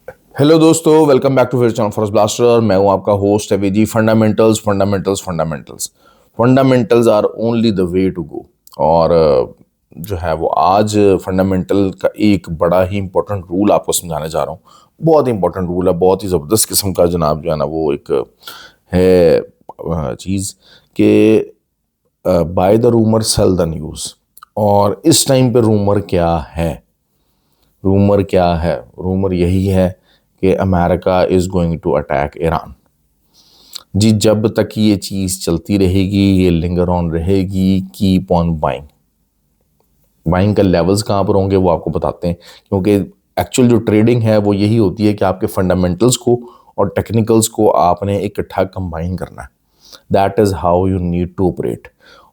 Hello दोस्तों, welcome back to फिर channel forest blaster. मैं हूं आपका होस्ट है जी। Fundamentals fundamentals fundamentals fundamentals are only the way to go. और जो है वो आज फंडामेंटल का एक बड़ा ही इंपॉर्टेंट रूल आपको समझाने जा रहा हूँ। बहुत ही इंपॉर्टेंट रूल है, बहुत ही ज़बरदस्त किस्म का जनाब जो है ना वो एक है चीज़ कि by the rumour cell the news. और इस टाइम पे रूमर क्या है? रूमर क्या है? रूमर यही है कि America is going to attack Iran. जी, जब तक ये चीज़ चलती रहेगी, ये लिंगर ऑन रहेगी, कीप ऑन बाइंग। बाइंग का लेवल्स कहाँ पर होंगे वो आपको बताते हैं, क्योंकि एक्चुअल जो ट्रेडिंग है वो यही होती है कि आपके फंडामेंटल्स को और टेक्निकल्स को आपने इकट्ठा कंबाइन करना है। That is how you need to operate.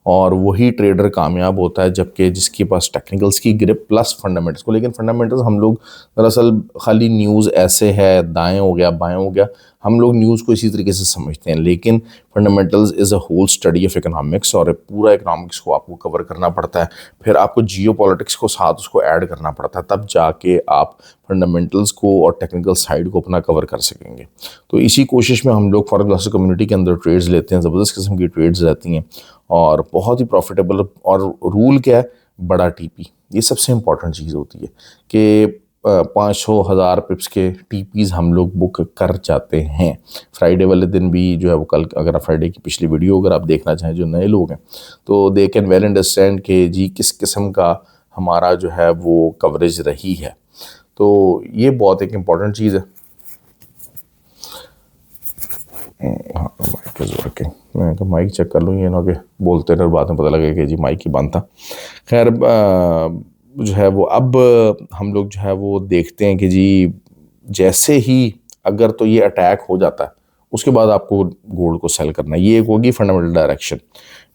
और वही ट्रेडर कामयाब होता है जबकि जिसके पास टेक्निकल्स की ग्रिप प्लस फंडामेंटल्स को। लेकिन फंडामेंटल्स हम लोग दरअसल खाली न्यूज़ ऐसे है, दाएं हो गया बाएं हो गया, हम लोग न्यूज़ को इसी तरीके से समझते हैं। लेकिन fundamentals is a whole study of economics, और पूरा इकोनॉमिक्स को आपको कवर करना पड़ता है। फिर आपको जियो पॉलिटिक्स को साथ उसको ऐड करना पड़ता है, तब जाके आप फंडामेंटल्स को और टेक्निकल साइड को अपना कवर कर सकेंगे। तो इसी कोशिश में हम लोग फॉरेक्स ब्लास्टर कम्युनिटी के अंदर ट्रेड्स लेते हैं। ज़बरदस्त किस्म की ट्रेड्स रहती हैं और बहुत ही प्रॉफिटेबल। और रूल क्या है? बड़ा टीपी। ये सबसे इंपॉर्टेंट चीज़ होती है कि 500,000 पिप्स के टीपीज़ हम लोग बुक कर जाते हैं। फ्राइडे वाले दिन भी जो है वो कल, अगर आप फ्राइडे की पिछली वीडियो अगर आप देखना चाहें, जो नए लोग हैं तो दे कैन वेल अंडरस्टैंड कि जी किस किस्म का हमारा जो है वो कवरेज रही है। तो ये बहुत एक इम्पॉर्टेंट चीज़ है। हाँ, माइक इज़ वर्किंग। मैं तो माइक चेक कर लूँ, ये ना कि बोलते रहे और बाद में पता लगे कि जी माइक ही बंद था। खैर, जो है वो अब हम लोग जो है वो देखते हैं कि जी जैसे ही अगर तो ये अटैक हो जाता है, उसके बाद आपको गोल्ड को सेल करना है। ये एक होगी फंडामेंटल डायरेक्शन।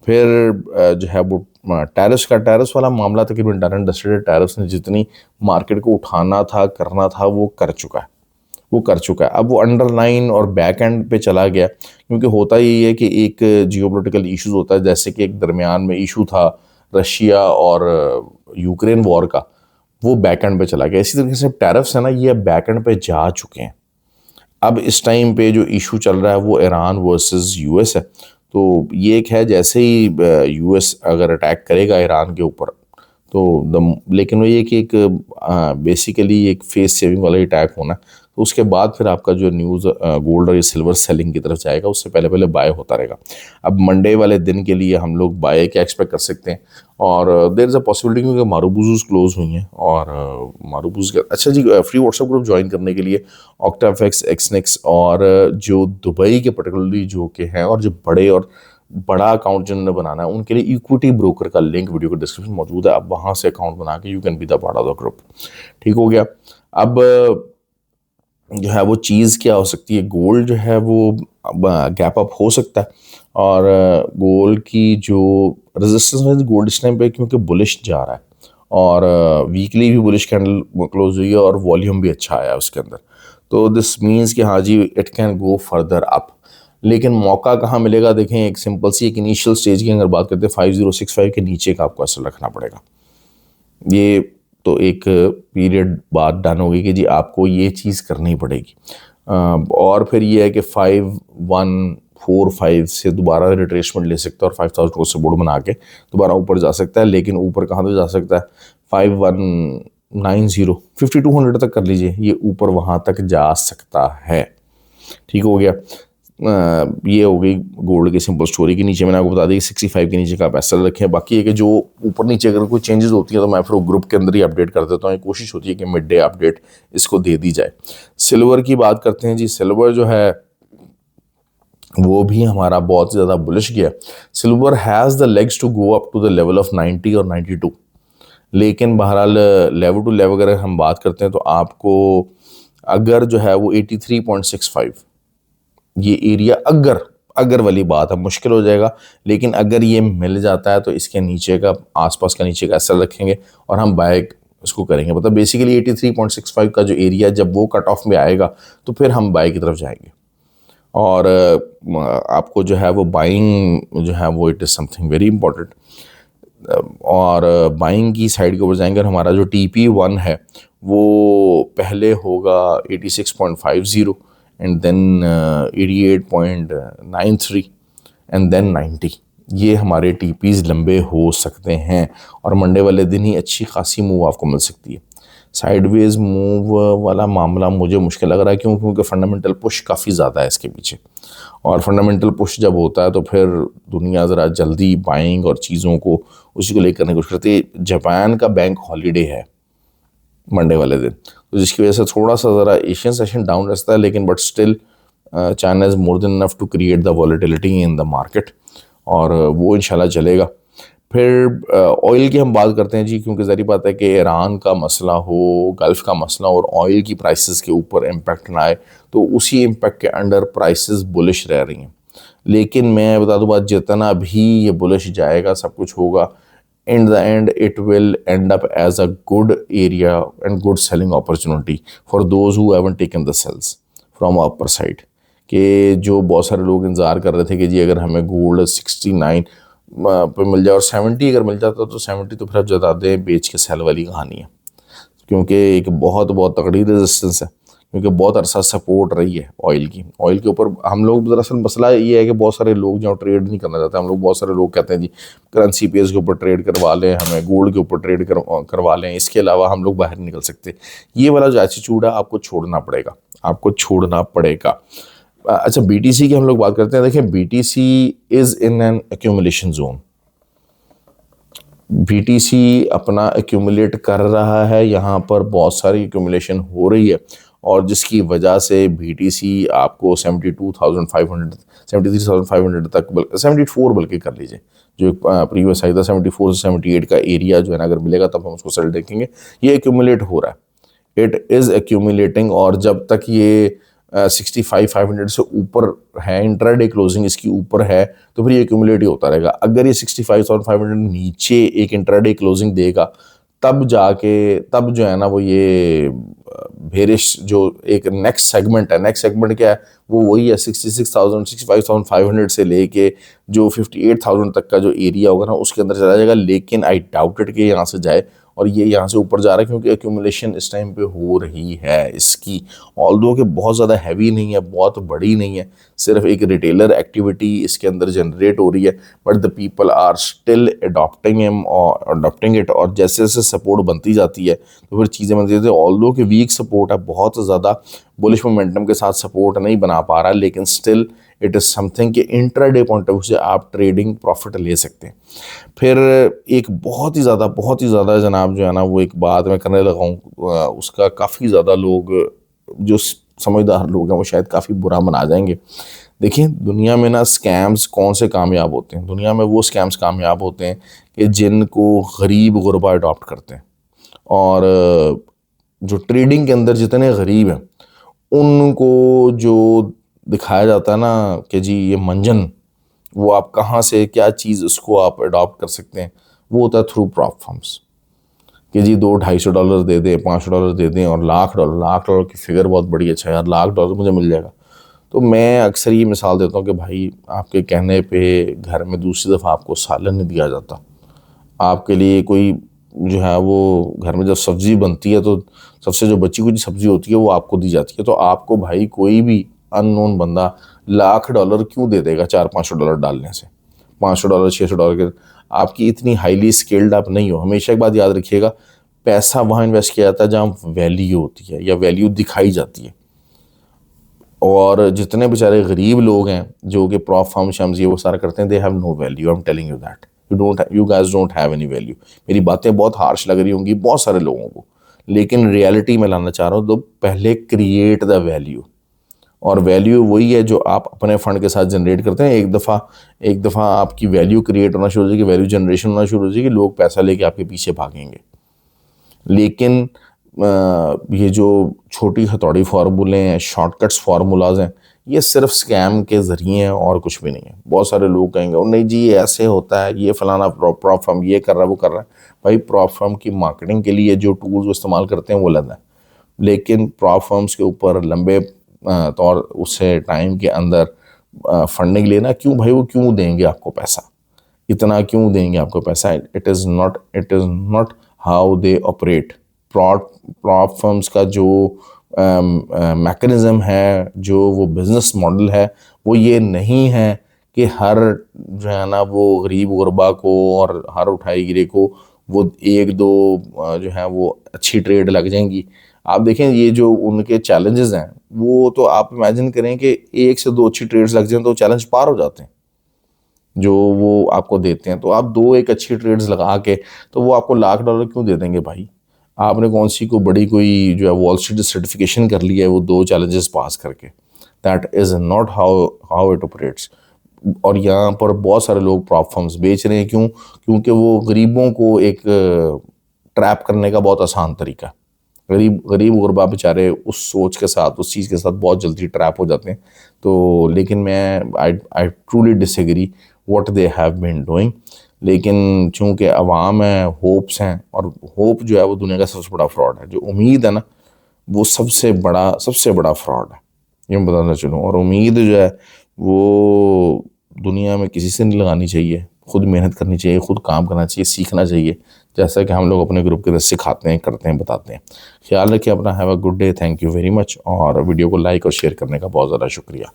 फिर जो है वो टैरिफ्स वाला मामला तकरीबन डन एंड डस्टेड है। टैरिफ्स ने जितनी मार्केट को उठाना था, करना था, वो कर चुका है। अब वो अंडरलाइन और बैक एंड पे चला गया, क्योंकि होता ही है कि एक जियोपॉलिटिकल इश्यूज होता है। जैसे कि एक दरमियान में इशू था रशिया और यूक्रेन वॉर का, वो बैक एंड पे चला गया। इसी तरीके से टैरिफ्स है ना, ये बैक एंड पे जा चुके हैं। अब इस टाइम पे जो इशू चल रहा है वो ईरान वर्सेस यूएस है। तो ये एक है, जैसे ही यूएस अगर अटैक करेगा ईरान के ऊपर तो लेकिन वो ये कि एक बेसिकली एक फेस सेविंग वाला अटैक होना है। तो उसके बाद फिर आपका जो न्यूज़ गोल्ड और ये सिल्वर सेलिंग की तरफ जाएगा, उससे पहले पहले बाय होता रहेगा। अब मंडे वाले दिन के लिए हम लोग बाय क्या एक्सपेक्ट कर सकते हैं? और देयर इज़ अ पॉसिबिलिटी, क्योंकि मारूबूज क्लोज हुई हैं और मारूबूज का अच्छा जी। फ्री व्हाट्सएप ग्रुप ज्वाइन करने के लिए ऑक्टाफेक्स, एक्सनेक्स और जो दुबई के पर्टिकुलरली जो के हैं और जो बड़ा अकाउंट जिन्होंने बनाना है, उनके लिए इक्विटी ब्रोकर का लिंक वीडियो के डिस्क्रिप्शन मौजूद है। आप वहाँ से अकाउंट बना के you can be the part of the group. ठीक हो गया। अब जो है वो चीज़ क्या हो सकती है? गोल्ड जो है वो गैप अप हो सकता है। और गोल्ड की जो रेजिस्टेंस है गोल्ड इस टाइम पे क्योंकि बुलिश जा रहा है, और वीकली भी बुलिश कैंडल क्लोज हुई है और वॉल्यूम भी अच्छा आया है उसके अंदर। तो दिस मीन्स कि हाँ जी, it can go further up. लेकिन मौका कहाँ मिलेगा? देखें, एक सिंपल सी एक इनिशियल स्टेज की अगर बात करते हैं, 5065 के नीचे का आपको असर रखना पड़ेगा। ये तो एक पीरियड बाद डन होगी कि जी आपको ये चीज़ करनी पड़ेगी। और फिर ये है कि 5145 से दोबारा रिट्रेसमेंट ले सकता है और 5000 को सपोर्ट बना के दोबारा ऊपर जा सकता है। लेकिन ऊपर कहाँ तक जा सकता है? 5190, 5200 तक कर लीजिए, ये ऊपर वहाँ तक जा सकता है। ठीक हो गया। ये हो गई गोल्ड की सिंपल स्टोरी। के नीचे मैंने आपको बता दिया 65 के नीचे का आप ऐसा रखें। बाकी है कि जो ऊपर नीचे अगर कोई चेंजेस होती है तो मैं फिर वो ग्रुप के अंदर ही अपडेट कर देता हूँ। कोशिश होती है कि मिड डे अपडेट इसको दे दी जाए। सिल्वर की बात करते हैं जी। सिल्वर जो है वो भी हमारा बहुत ज़्यादा बुलिश गया। Silver has the legs to go up to the level of 90 और 92। लेकिन बहरहाल लेवल टू लेवल अगर हम बात करते हैं तो आपको अगर जो है वो 83.65 ये एरिया, अगर वाली बात है, मुश्किल हो जाएगा। लेकिन अगर ये मिल जाता है तो इसके नीचे का, आसपास का नीचे का असर रखेंगे और हम बाय उसको करेंगे। मतलब बेसिकली 83.65 का जो एरिया जब वो कट ऑफ में आएगा तो फिर हम बाय की तरफ जाएंगे। और आपको जो है वो बाइंग जो है वो it is something very important. और बाइंग की साइड के ऊपर जाएंगे और हमारा जो TP1 है वो पहले होगा 86.50 एंड देन 88.93 एंड देन 90। ये हमारे टीपीज़ लंबे हो सकते हैं और मंडे वाले दिन ही अच्छी खासी मूव आपको मिल सकती है। साइडवेज मूव वाला मामला मुझे मुश्किल लग रहा है, क्योंकि फंडामेंटल पुश काफ़ी ज़्यादा है इसके पीछे, और फंडामेंटल पुश जब होता है तो फिर दुनिया ज़रा जल्दी बाइंग और चीज़ों को उसी को लेकर करने की कोशिश करती है। जापान का बैंक हॉलीडे है मंडे वाले दिन, तो जिसकी वजह से थोड़ा सा ज़रा एशियन सेशन डाउन रहता है, लेकिन but still China is more than enough to create the volatility in the market, और वो इंशाल्लाह चलेगा। फिर ऑयल की हम बात करते हैं जी, क्योंकि ज़ाहिर बात है कि ईरान का मसला हो, गल्फ़ का मसला और ऑयल की प्राइसेस के ऊपर इम्पेक्ट ना आए, तो उसी इम्पेक्ट के अंडर प्राइसेस बुलिश रह रही हैं। लेकिन मैं बता दूं बात, जितना भी ये बुलिश जाएगा, सब कुछ होगा, in the end it will end up as a good area and good selling opportunity for those who haven't taken the sells from upper side। कि जो बहुत सारे लोग इंतज़ार कर रहे थे कि जी अगर हमें गोल्ड 69 पे मिल जाए और 70 अगर मिल जाता तो 70, तो फिर आप जता दें बेच के सेल वाली कहानी है, क्योंकि एक बहुत बहुत तगड़ी रेजिस्टेंस है, क्योंकि बहुत अरसा सपोर्ट रही है ऑयल की। ऑयल के ऊपर हम लोग, दरअसल मसला ये है कि बहुत सारे लोग जो ट्रेड नहीं करना चाहते, हम लोग बहुत सारे लोग कहते हैं जी करेंसी पेयर्स के ऊपर ट्रेड करवा लें, हमें गोल्ड के ऊपर ट्रेड करवा लें, इसके अलावा हम लोग बाहर नहीं निकल सकते। ये वाला जो एटीट्यूड है आपको छोड़ना पड़ेगा, आपको छोड़ना पड़ेगा। अच्छा, बीटीसी की हम लोग बात करते हैं। देखिए, BTC is in an accumulation zone. BTC अपना एक्यूमुलेट कर रहा है, यहाँ पर बहुत सारी एक्यूमुलेशन हो रही है, और जिसकी वजह से बीटीसी आपको 72,500 73,500 तक, 74 बल्कि कर लीजिए, जो प्रीवियस हाई था 74 से 78 का एरिया जो है ना, अगर मिलेगा तब हम उसको सेल देखेंगे। ये एक्यूमुलेट हो रहा है, इट इज़ एक्यूमुलेटिंग, और जब तक ये 65,500 से ऊपर है, इंट्राडे क्लोजिंग इसकी ऊपर है, तो फिर ये एक्यूमुलेट ही होता रहेगा। अगर ये 65,500 नीचे एक इंट्राडे क्लोजिंग देगा, तब जाके, तब जो है ना वो ये बेरिश जो एक नेक्स्ट सेगमेंट है, नेक्स्ट सेगमेंट क्या है, वो वही है 66,000 65,500 से लेके जो 58,000 तक का जो एरिया होगा ना, उसके अंदर चला जाएगा। लेकिन आई डाउटेड कि यहाँ से जाए, और ये यहाँ से ऊपर जा रहा है, क्योंकि एक्यूमुलेशन इस टाइम पे हो रही है इसकी, ऑल्दो कि बहुत ज़्यादा हैवी नहीं है, बहुत बड़ी नहीं है, सिर्फ एक रिटेलर एक्टिविटी इसके अंदर जनरेट हो रही है, but the people are still adopting it, और जैसे जैसे सपोर्ट बनती जाती है तो फिर चीज़ें बनती जाती है। ऑल्दो कि वीक सपोर्ट है, बहुत ज़्यादा बुलिश मोमेंटम के साथ सपोर्ट नहीं बना पा रहा, लेकिन स्टिल इट इज़ समथिंग कि इंट्राडे पॉइंट ऑफ व्यू से आप ट्रेडिंग प्रॉफिट ले सकते हैं। फिर एक बहुत ही ज़्यादा जनाब जो है ना, वो एक बात मैं करने लगा हूँ, उसका काफ़ी ज़्यादा लोग जो समझदार लोग हैं वो शायद काफ़ी बुरा मना जाएंगे। देखिए, दुनिया में ना स्कैम्स कौन से कामयाब होते हैं? दुनिया में वो स्कैम्स कामयाब होते हैं कि जिनको गरीब गुरबा अडॉप्ट करते हैं, और जो ट्रेडिंग के अंदर जितने गरीब हैं उनको जो दिखाया जाता है ना कि जी ये मंजन, वो आप कहाँ से क्या चीज़ उसको आप अडॉप्ट कर सकते हैं, वो होता है थ्रू प्रॉप फर्म्स, कि जी $200-250 दे दें, $500 दे दें, और $1,00,000 की फिगर बहुत बड़ी, अच्छा यार $1,00,000 मुझे मिल जाएगा। तो मैं अक्सर ये मिसाल देता हूँ कि भाई, आपके कहने पे घर में दूसरी दफ़ा आपको सालन नहीं दिया जाता, आपके लिए कोई जो है वो घर में जब सब्ज़ी बनती है तो सबसे जो बची कुछ सब्ज़ी होती है वो आपको दी जाती है। तो आपको भाई कोई भी अननोन बंदा $1,00,000 क्यों दे देगा $400-500 डालने से? $500 $600 के, आपकी इतनी हाईली स्किल्ड आप नहीं हो। हमेशा एक बात याद रखिएगा, पैसा वहाँ इन्वेस्ट किया जाता है जहाँ वैल्यू होती है या वैल्यू दिखाई जाती है। और जितने बेचारे गरीब लोग हैं जो कि प्रॉप फर्म शम्स ये वो सारा करते हैं, they have no value, I am telling you that, you guys don't have any value. मेरी बातें बहुत हार्श लग रही होंगी बहुत सारे लोगों को, लेकिन रियलिटी में लाना चाह रहा हूँ। तो पहले क्रिएट द वैल्यू, और वैल्यू वही है जो आप अपने फंड के साथ जनरेट करते हैं। एक दफ़ा आपकी वैल्यू क्रिएट होना शुरू हो जाएगी, वैल्यू जनरेशन होना शुरू हो जाएगी, लोग पैसा लेके आपके पीछे भागेंगे। लेकिन ये जो छोटी हथौड़ी फार्मूले हैं, शॉर्टकट्स फार्मूलाज हैं, ये सिर्फ स्कैम के ज़रिए हैं और कुछ भी नहीं है। बहुत सारे लोग कहेंगे और नहीं जी ये ऐसे होता है, ये फलाना प्रॉप फर्म ये कर रहा है वो कर रहा है। भाई, प्रॉप फर्म की मार्केटिंग के लिए जो टूल्स वो इस्तेमाल करते हैं वो अलग है, लेकिन प्रॉप फर्म्स के ऊपर लंबे तौर उससे टाइम के अंदर फंडिंग लेना, क्यों भाई, वो क्यों देंगे आपको पैसा, इतना क्यों देंगे आपको पैसा? It is not how they operate. Prop firms का जो मैकेनिज़्म है, जो वो बिज़नेस मॉडल है, वो ये नहीं है कि हर जो है ना वो गरीब गुरबा को और हर उठाई गिरे को वो एक दो जो है वो अच्छी ट्रेड लग जाएंगी। आप देखें ये जो उनके चैलेंजेस हैं, वो तो आप इमेजिन करें कि एक से दो अच्छी ट्रेड्स लग जाएं तो चैलेंज पार हो जाते हैं जो वो आपको देते हैं। तो आप दो एक अच्छी ट्रेड्स लगा के तो वो आपको $1,00,000 क्यों दे देंगे भाई? आपने कौन सी को बड़ी कोई जो है वॉल स्ट्रीट सर्टिफिकेशन कर लिया है वो दो चैलेंजेस पास करके? That is not how how it operates. और यहाँ पर बहुत सारे लोग प्रॉप फर्म्स बेच रहे हैं, क्यों? क्योंकि वो गरीबों को एक ट्रैप करने का बहुत आसान तरीका है। गरीब गरीब गुरबा बेचारे उस सोच के साथ, उस चीज़ के साथ बहुत जल्दी ट्रैप हो जाते हैं। तो लेकिन मैं I truly disagree what they have been doing. लेकिन चूंकि अवाम है, होप्स हैं, और होप जो है वो दुनिया का सबसे बड़ा फ्रॉड है। जो उम्मीद है ना, वो सबसे बड़ा फ्रॉड है, ये मैं बताना चलूँ। और उम्मीद जो है वो दुनिया में किसी से नहीं लगानी चाहिए, खुद मेहनत करनी चाहिए, खुद काम करना चाहिए, सीखना चाहिए, जैसा कि हम लोग अपने ग्रुप के अंदर सिखाते हैं, करते हैं, बताते हैं। ख्याल रखिए अपना। Have a good day. Thank you very much. और वीडियो को लाइक और शेयर करने का बहुत ज़्यादा शुक्रिया।